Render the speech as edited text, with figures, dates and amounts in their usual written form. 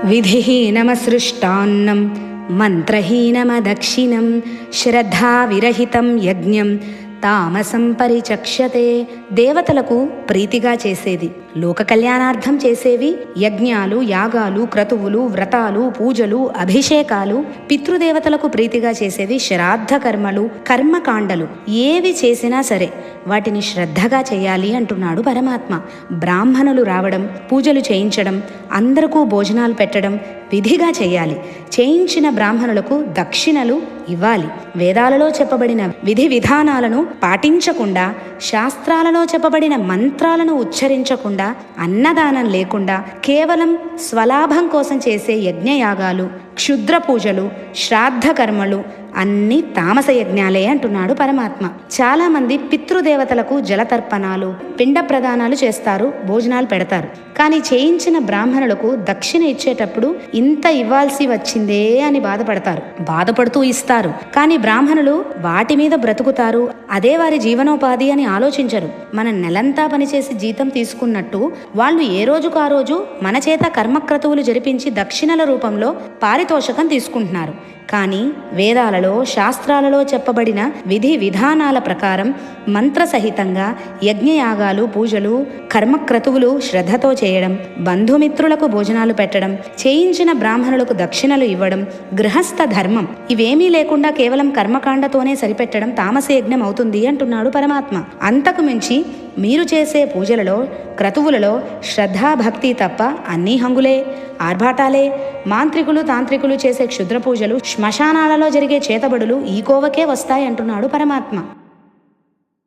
విధిహీనమసృష్టాన్నం మంత్రహీనమదక్షిణం శ్రద్ధావిరహితం యజ్ఞం తామసం పరిచక్షతే. దేవతలకు ప్రీతిగా చేసేది, లోక కళ్యాణార్థం చేసేవి యజ్ఞాలు, యాగాలు, క్రతువులు, వ్రతాలు, పూజలు, అభిషేకాలు. పితృదేవతలకు ప్రీతిగా చేసేవి శ్రాద్ధ కర్మలు, కర్మకాండలు. ఏవి చేసినా సరే వాటిని శ్రద్ధగా చేయాలి అంటున్నాడు పరమాత్మ. బ్రాహ్మణులు రావడం, పూజలు చేయించడం, అందరికీ భోజనాలు పెట్టడం విధిగా చేయాలి. చేయించిన బ్రాహ్మణులకు దక్షిణలు ఇవ్వాలి. వేదాలలో చెప్పబడిన విధి విధానాలను పాటించకుండా, శాస్త్రాలలో చెప్పబడిన మంత్రాలను ఉచ్చరించకుండా, అన్నదానం లేకుండా కేవలం స్వలాభం కోసం చేసే యజ్ఞయాగాలు, క్షుద్ర పూజలు, శ్రాద్ధ కర్మలు అన్నీ తామస యజ్ఞాలే అంటున్నాడు పరమాత్మ. చాలామంది పితృదేవతలకు జలతర్పణాలు, పిండ ప్రదానాలు చేస్తారు, భోజనాలు పెడతారు. కానీ చేయించిన బ్రాహ్మణులకు దక్షిణ ఇచ్చేటప్పుడు ఇంత ఇవ్వాల్సి వచ్చిందే అని బాధపడుతూ ఇస్తారు. కానీ బ్రాహ్మణులు వాటి మీద బ్రతుకుతారు, అదే వారి జీవనోపాధి అని ఆలోచించరు. మనం నెలంతా పనిచేసి జీతం తీసుకున్నట్టు వాళ్ళు ఏ రోజుకు ఆ రోజు మన చేత కర్మక్రతువులు జరిపించి దక్షిణల రూపంలో పారితోషకం తీసుకుంటున్నారు. కానీ వేదాలలో, శాస్త్రాలలో చెప్పబడిన విధి విధానాల ప్రకారం మంత్రసహితంగా యజ్ఞయాగాలు, పూజలు, కర్మక్రతువులు శ్రద్ధతో చేయడం, బంధుమిత్రులకు భోజనాలు పెట్టడం, చేయించిన బ్రాహ్మణులకు దక్షిణలు ఇవ్వడం గృహస్థ ధర్మం. ఇవేమీ లేకుండా కేవలం కర్మకాండతోనే సరిపెట్టడం తామస యజ్ఞం అవుతుంది అంటున్నాడు పరమాత్మ. అంతకు మించి మీరు చేసే పూజలలో, క్రతువులలో శ్రద్ధాభక్తి తప్ప అన్నీ హంగులే, ఆర్భాటాలే. మాంత్రికులు, తాంత్రికులు చేసే క్షుద్ర పూజలు, శ్మశానాలలో జరిగే చేతబడులు ఈ కోవకే వస్తాయంటున్నాడు పరమాత్మ.